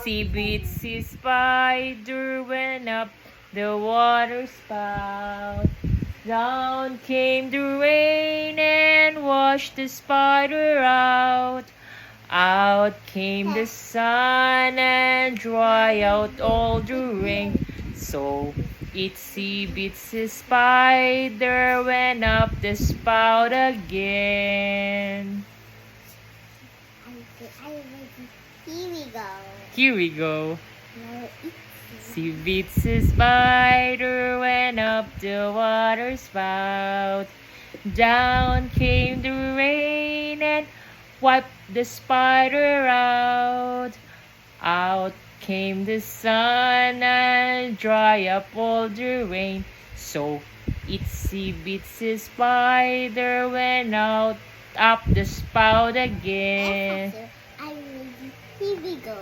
Itsy bitsy spider went up the water spout. Down came the rain and washed the spider out. Out came the sun and dry out all the rain. So itsy bitsy spider went up the spout again. Here we go. Here we go. Now Itsy bitsy spider went up the water spout. Down came the rain and wiped the spider out. Out came the sun and dry up all the rain. So itsy bitsy spider went out up the spout again. I'm ready. Here we go.